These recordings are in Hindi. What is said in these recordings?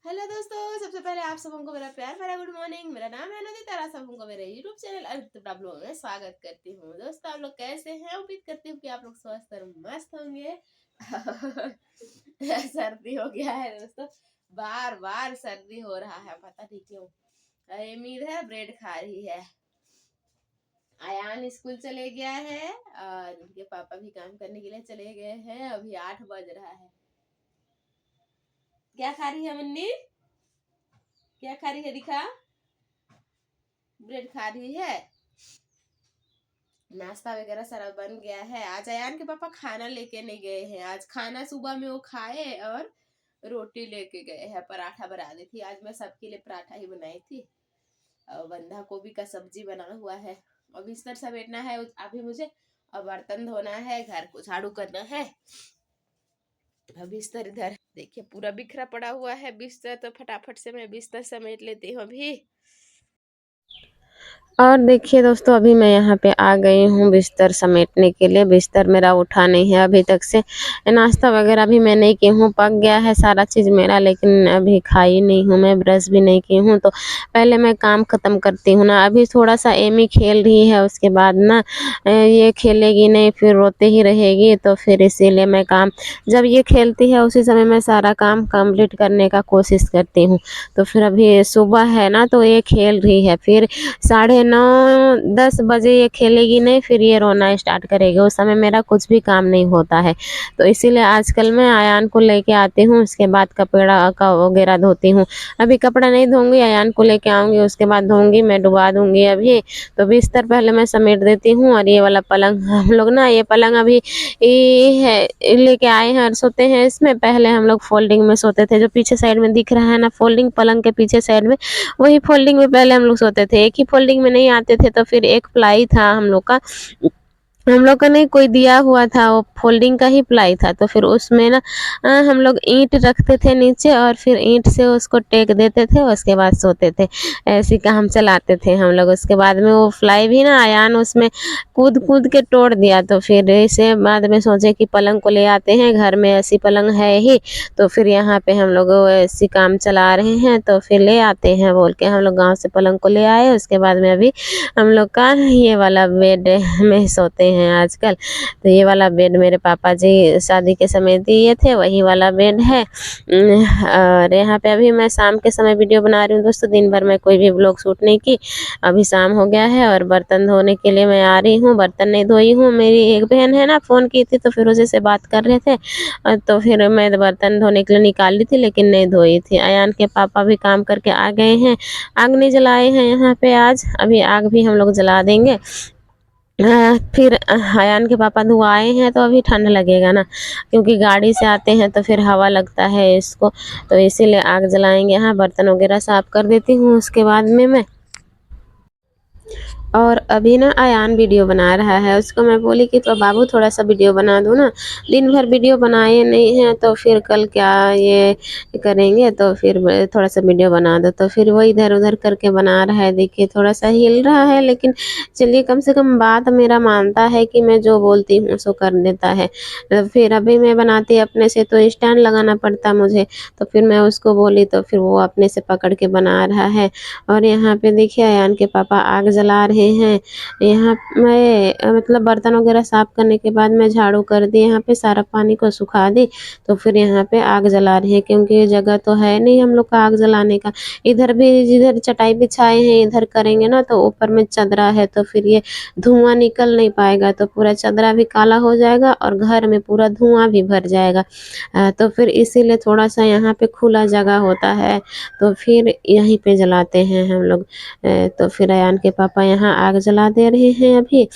हेलो दोस्तों, सबसे पहले आप सबों को मेरा प्यार भरा गुड मॉर्निंग। मेरा नाम है नदी तारा, सबों को मेरे यूट्यूब चैनल अदित्य ब्लॉग में स्वागत करती हूँ। दोस्तों, आप लोग कैसे हैं? उम्मीद करती हूँ कि आप लोग स्वस्थ और मस्त होंगे। सर्दी हो गया है दोस्तों, बार बार सर्दी हो रहा है, पता नहीं क्यों। उम्मीद है ब्रेड खा रही है। आयान स्कूल चले गया है और उनके पापा भी काम करने के लिए चले गए हैं। अभी 8 बज रहा है। क्या खा रही है मन्नी? क्या खा रही है? दिखा, ब्रेड खा रही है। नाश्ता वगैरह सारा बन गया है। आज अयान के पापा खाना लेके नहीं गए हैं। आज खाना सुबह में वो खाए और रोटी लेके गए हैं। पराठा बना दी थी आज मैं सबके लिए, पराठा ही बनाई थी और बंधा गोभी का सब्जी बना हुआ है। और बिस्तर समेटना है अभी मुझे, और बर्तन धोना है, घर को झाड़ू करना है। अब बिस्तर इधर देखिए पूरा बिखरा पड़ा हुआ है बिस्तर, तो फटाफट से मैं बिस्तर समेट लेती हूँ अभी। और देखिए दोस्तों, अभी मैं यहाँ पे आ गई हूँ बिस्तर समेटने के लिए। बिस्तर मेरा उठा नहीं है अभी तक से। नाश्ता वगैरह भी मैं नहीं की हूँ, पक गया है सारा चीज़ मेरा, लेकिन अभी खाई नहीं हूँ मैं, ब्रश भी नहीं की हूँ। तो पहले मैं काम ख़त्म करती हूँ ना। अभी थोड़ा सा एमी खेल रही है, उसके बाद ना ये खेलेगी नहीं, फिर रोते ही रहेगी। तो फिर इसीलिए मैं काम, जब ये खेलती है उसी समय मैं सारा काम कंप्लीट करने का कोशिश करती हूँ। तो फिर अभी सुबह है ना, तो ये खेल रही है। फिर 9:30-10 बजे ये खेलेगी नहीं, फिर ये रोना स्टार्ट करेगी। उस समय मेरा कुछ भी काम नहीं होता है। तो इसीलिए आजकल मैं अयान को लेके आती हूँ, उसके बाद कपड़ा का वगैरह धोती हूँ। अभी कपड़ा नहीं धोऊंगी, अयान को लेके आऊँगी, उसके बाद धोऊंगी, मैं डुबा दूँगी अभी। तो बिस्तर पहले मैं समेट देती हूँ। और ये वाला पलंग, हम लोग ना ये पलंग अभी ये है लेके आए हैं और सोते हैं इसमें। पहले हम लोग फोल्डिंग में सोते थे, जो पीछे साइड में दिख रहा है ना फोल्डिंग, पलंग के पीछे साइड में, वही फोल्डिंग में पहले हम लोग सोते थे। एक ही फोल्डिंग में नहीं आते थे, तो फिर एक प्लाई था हम लोग का नहीं कोई दिया हुआ था, वो फोल्डिंग का ही प्लाई था। तो फिर उसमें ना हम लोग ईंट रखते थे नीचे, और फिर ईंट से उसको टेक देते थे, उसके बाद सोते थे। ऐसे काम चलाते थे हम लोग। उसके बाद में वो प्लाई भी ना अयान उसमें कूद कूद के तोड़ दिया। तो फिर इसे बाद में सोचे कि पलंग को ले आते हैं, घर में ऐसी पलंग है ही, तो फिर यहाँ पे हम लोग ऐसी काम चला रहे हैं, तो फिर ले आते हैं बोल के हम लोग गाँव से पलंग को ले आए। उसके बाद में अभी हम लोग का ये वाला बेड में सोते हैं आजकल। तो ये वाला बेड मेरे पापा जी शादी के समय दिए थे, वही वाला बेड है। और यहाँ पे अभी मैं शाम के समय वीडियो बना रही हूँ दोस्तों। दिन भर मैं कोई भी व्लॉग शूट नहीं की। अभी शाम हो गया है और बर्तन धोने के लिए मैं आ रही हूँ। बर्तन नहीं धोई हूँ, मेरी एक बहन है ना फ़ोन की थी, तो फिर उसी से बात कर रहे थे, तो फिर मैं बर्तन धोने के लिए निकाल ली थी, लेकिन नहीं धोई थी। अयान के पापा भी काम करके आ गए हैं, आग नहीं जलाए हैं यहाँ पे आज। अभी आग भी हम लोग जला देंगे। फिर अयान के पापा धुआए हैं, तो अभी ठंड लगेगा ना, क्योंकि गाड़ी से आते हैं तो फिर हवा लगता है इसको, तो इसीलिए आग जलाएंगे। यहाँ बर्तन वगैरह साफ कर देती हूँ, उसके बाद में मैं। और अभी ना अयान वीडियो बना रहा है, उसको मैं बोली कि तो बाबू थोड़ा सा वीडियो बना दो ना। दिन भर वीडियो बनाए नहीं हैं, तो फिर कल क्या ये करेंगे, तो फिर थोड़ा सा वीडियो बना दो। तो फिर वो इधर उधर करके बना रहा है, देखिए थोड़ा सा हिल रहा है, लेकिन चलिए कम से कम बात मेरा मानता है कि मैं जो बोलती हूँ सो कर देता है। फिर अभी मैं बनाती अपने से, तो स्टैंड लगाना पड़ता मुझे, तो फिर मैं उसको बोली, तो फिर वो अपने से पकड़ के बना रहा है। और यहाँ पे देखिए अयान के पापा आग जला रहे हैं। यहाँ मैं मतलब बर्तन वगैरह साफ करने के बाद मैं झाड़ू कर दी, यहाँ पे सारा पानी को सुखा दी। तो फिर यहाँ पे आग जला रही है, क्योंकि ये जगह तो है नहीं हम लोग का आग जलाने का। इधर भी जिधर चटाई बिछाए हैं इधर करेंगे ना, तो ऊपर में चदरा है, तो फिर ये धुआं निकल नहीं पाएगा, तो पूरा चदरा भी काला हो जाएगा और घर में पूरा धुआं भी भर जाएगा। तो फिर इसीलिए थोड़ा सा यहाँ पे खुला जगह होता है, तो फिर यहीं पे जलाते हैं हम लोग। तो फिर अयान के पापा यहाँ आग जला दे रहे हैं अभी।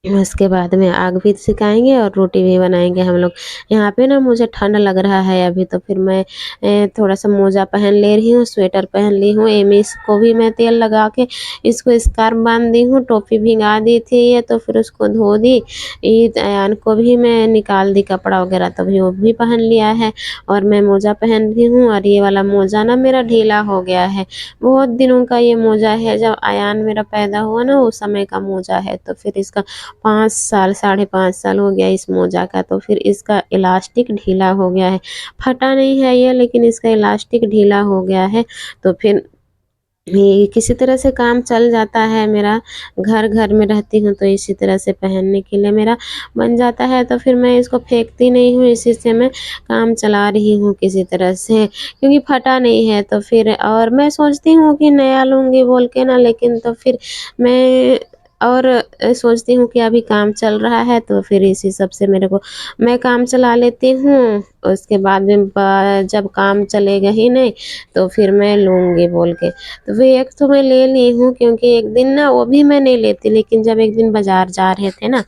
उसके बाद में आग भी सिकाएंगे और रोटी भी बनाएंगे हम लोग। यहाँ पे ना मुझे ठंड लग रहा है अभी, तो फिर मैं थोड़ा सा मोजा पहन ले रही हूँ, स्वेटर पहन ली हूँ। एमी को भी मैं तेल लगा के इसको स्कार्फ बांध दी हूँ। टोपी भिंगा दी थी ये, तो फिर उसको धो दी। ईद अयान को भी मैं निकाल दी कपड़ा वगैरह, तभी वो भी पहन लिया है। और मैं मोजा पहन ली हूँ, और ये वाला मोजा ना मेरा ढीला हो गया है। बहुत दिनों का ये मोजा है, जब अयान मेरा पैदा हुआ ना उस समय का मोजा है, तो फिर इसका 5 साल 5.5 साल हो गया इस मोजा का। तो फिर इसका इलास्टिक ढीला हो गया है, फटा नहीं है ये, लेकिन इसका इलास्टिक ढीला हो गया है। तो फिर ये किसी तरह से काम चल जाता है मेरा, घर में रहती हूँ तो इसी तरह से पहनने के लिए मेरा बन जाता है। तो फिर मैं इसको फेंकती नहीं हूँ, इसी से मैं काम चला रही हूँ किसी तरह से, क्योंकि फटा नहीं है। तो फिर और मैं सोचती हूँ कि नया लूँगी बोल के ना, लेकिन तो फिर मैं और सोचती हूँ कि अभी काम चल रहा है तो फिर इसी सब से मेरे को मैं काम चला लेती हूँ। उसके बाद में जब काम चलेगा ही नहीं तो फिर मैं लूँगी बोल के। तो फिर एक तो मैं ले ली हूँ, क्योंकि एक दिन ना वो भी मैं नहीं लेती, लेकिन जब एक दिन बाज़ार जा रहे थे ना,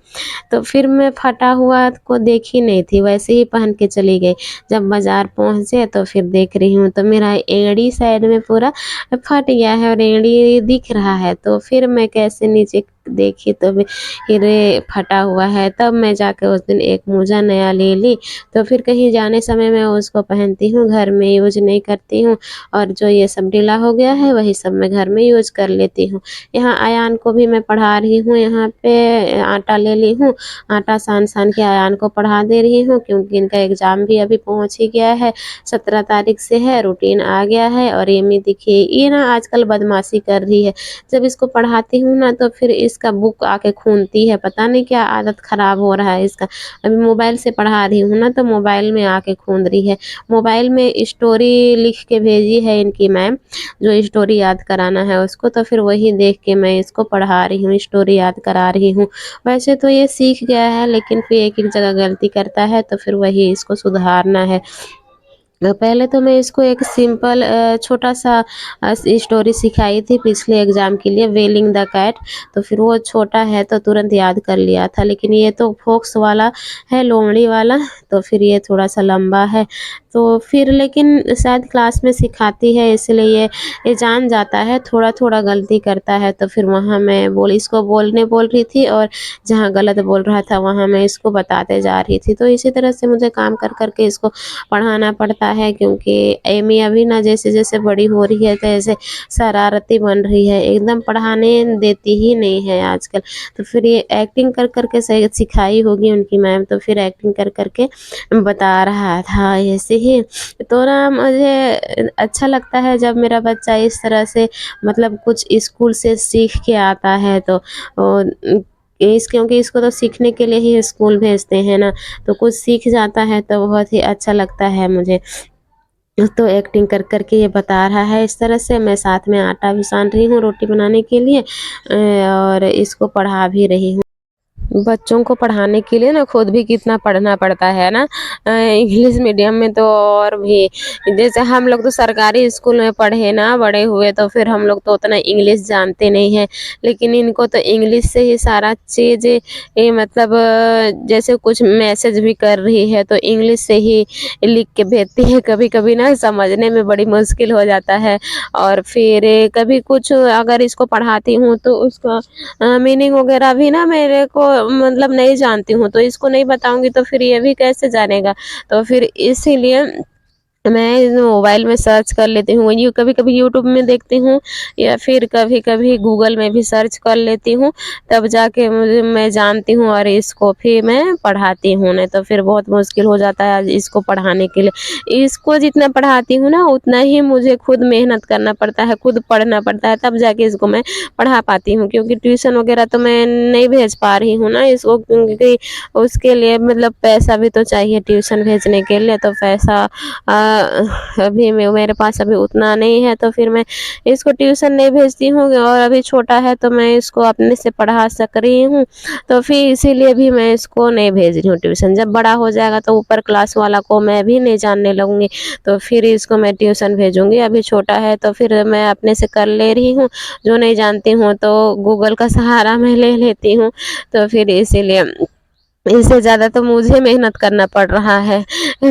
तो फिर मैं फटा हुआ को देखी नहीं थी, वैसे ही पहन के चली गई। जब बाज़ार पहुँचे तो फिर देख रही हूँ तो मेरा एड़ी साइड में पूरा फट गया है और एड़ी दिख रहा है। तो फिर मैं कैसे नीचे देखी तो फिर फटा हुआ है। तब मैं जाके उस दिन एक मोजा नया ले ली। तो फिर कहीं जाने समय मैं उसको पहनती हूँ, घर में यूज़ नहीं करती हूँ। और जो ये सब ढीला हो गया है वही सब मैं घर में यूज़ कर लेती हूँ। यहाँ अयान को भी मैं पढ़ा रही हूँ, यहाँ पे आटा ले ली हूँ, आटा सान के अयान को पढ़ा दे रही हूँ, क्योंकि इनका एग्ज़ाम भी अभी पहुँच ही गया है, 17 तारीख से है, रूटीन आ गया है। और ये देखिए ये ना आजकल बदमाशी कर रही है, जब इसको पढ़ाती हूँ ना तो फिर इसका बुक आके खूंदती है, पता नहीं क्या आदत ख़राब हो रहा है इसका। अभी मोबाइल से पढ़ा रही हूँ ना तो मोबाइल में आके खूंद रही है। मोबाइल में स्टोरी लिख के भेजी है इनकी मैम, जो स्टोरी याद कराना है उसको, तो फिर वही देख के मैं इसको पढ़ा रही हूँ, स्टोरी याद करा रही हूँ। वैसे तो ये सीख गया है, लेकिन फिर एक-एक जगह गलती करता है तो फिर वही इसको सुधारना है। पहले तो मैं इसको एक सिंपल छोटा-सा स्टोरी सिखाई थी पिछले एग्ज़ाम के लिए, व्हेलिंग द कैट। तो फिर वो छोटा है तो तुरंत याद कर लिया था, लेकिन ये तो फोक्स वाला है, लोमड़ी वाला, तो फिर ये थोड़ा-सा लंबा है। तो फिर लेकिन शायद क्लास में सिखाती है इसलिए ये जान जाता है, थोड़ा-थोड़ा गलती करता है। तो फिर वहाँ मैं इसको बोलने बोल रही थी और जहाँ गलत बोल रहा था वहाँ मैं इसको बताते जा रही थी। तो इसी तरह से मुझे काम कर के इसको पढ़ाना पड़ता है, क्योंकि एमी अभी ना जैसे-जैसे बड़ी हो रही है तैसे शरारती बन रही है, एकदम पढ़ाने देती ही नहीं है आजकल। तो फिर ये एक्टिंग कर के सिखाई होगी उनकी मैम, तो फिर एक्टिंग कर के बता रहा था ऐसे ही। तो ना मुझे अच्छा लगता है जब मेरा बच्चा इस तरह से मतलब कुछ स्कूल से सीख के आता है। तो क्योंकि इसको तो सीखने के लिए ही स्कूल भेजते हैं ना, तो कुछ सीख जाता है तो बहुत ही अच्छा लगता है मुझे। तो एक्टिंग कर के ये बता रहा है इस तरह से, मैं साथ में आटा भी सान रही हूँ रोटी बनाने के लिए और इसको पढ़ा भी रही हूँ। बच्चों को पढ़ाने के लिए ना खुद भी कितना पढ़ना पड़ता है ना। इंग्लिश मीडियम में तो और भी, जैसे हम लोग तो सरकारी स्कूल में पढ़े ना बड़े हुए, तो फिर हम लोग तो उतना इंग्लिश जानते नहीं हैं, लेकिन इनको तो इंग्लिश से ही सारा चीज़ ये मतलब जैसे कुछ मैसेज भी कर रही है तो इंग्लिश से ही लिख के भेजती है। कभी कभी ना समझने में बड़ी मुश्किल हो जाता है। और फिर कभी कुछ अगर इसको पढ़ाती हूँ तो उसका मीनिंग वगैरह भी ना मेरे को मतलब नहीं जानती हूँ, तो इसको नहीं बताऊँगी तो फिर ये भी कैसे जानेगा? तो फिर इसीलिए मैं मोबाइल में सर्च कर लेती हूँ, कभी-कभी यूट्यूब में देखती हूँ या फिर कभी-कभी गूगल में भी सर्च कर लेती हूँ, तब जाके मैं जानती हूँ और इसको फिर मैं पढ़ाती हूँ, नहीं तो फिर बहुत मुश्किल हो जाता है आज इसको पढ़ाने के लिए। इसको जितना पढ़ाती हूँ ना उतना ही मुझे खुद मेहनत करना पड़ता है, खुद पढ़ना पड़ता है, तब जाके इसको मैं पढ़ा पाती हूँ, क्योंकि ट्यूशन वगैरह तो मैं नहीं भेज पा रही हूँ ना इसको, क्योंकि उसके लिए मतलब पैसा भी तो चाहिए ट्यूशन भेजने के लिए, तो पैसा अभी मेरे पास अभी उतना नहीं है, तो फिर मैं इसको ट्यूशन नहीं भेजती हूँ। और अभी छोटा है तो मैं इसको अपने से पढ़ा सक रही हूँ, तो फिर इसीलिए भी मैं इसको नहीं भेज रही हूँ ट्यूशन। जब बड़ा हो जाएगा तो ऊपर क्लास वाला को मैं भी नहीं जानने लगूँगी, तो फिर इसको मैं ट्यूशन भेजूँगी। अभी छोटा है तो फिर मैं अपने से कर ले रही हूँ, जो नहीं जानती हूँ तो गूगल का सहारा मैं ले लेती हूँ। तो फिर इसीलिए इससे ज़्यादा तो मुझे मेहनत करना पड़ रहा है।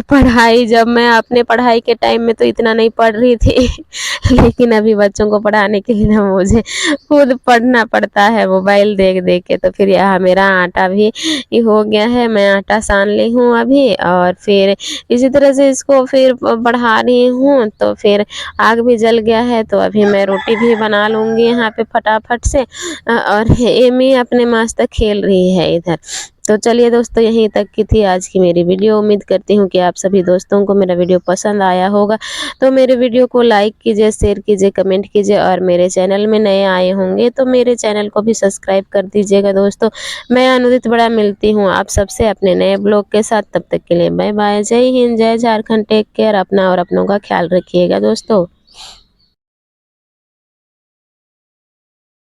पढ़ाई जब मैं अपने पढ़ाई के टाइम में तो इतना नहीं पढ़ रही थी लेकिन अभी बच्चों को पढ़ाने के लिए ना मुझे खुद पढ़ना पड़ता है मोबाइल देख-देख के। तो फिर यहाँ मेरा आटा भी ये हो गया है, मैं आटा सान ली हूँ अभी और फिर इसी तरह से इसको फिर बढ़ा रही हूँ। तो फिर आग भी जल गया है तो अभी मैं रोटी भी बना लूँगी यहाँ पे फटाफट से। और एमी अपने मस्त खेल रही है इधर। तो चलिए दोस्तों, यहीं तक की थी आज की मेरी वीडियो। उम्मीद करती हूँ कि आप सभी दोस्तों को मेरा वीडियो पसंद आया होगा। तो मेरे वीडियो को लाइक कीजिए, शेयर कीजिए, कमेंट कीजिए और मेरे चैनल में नए आए होंगे तो मेरे चैनल को भी सब्सक्राइब कर दीजिएगा दोस्तों। मैं अनुदित बड़ा मिलती हूँ आप सबसे अपने नए ब्लॉग के साथ। तब तक के लिए बाय बाय। जय हिंद, जय झारखंड। टेक केयर, अपना और अपनों का ख्याल रखिएगा दोस्तों।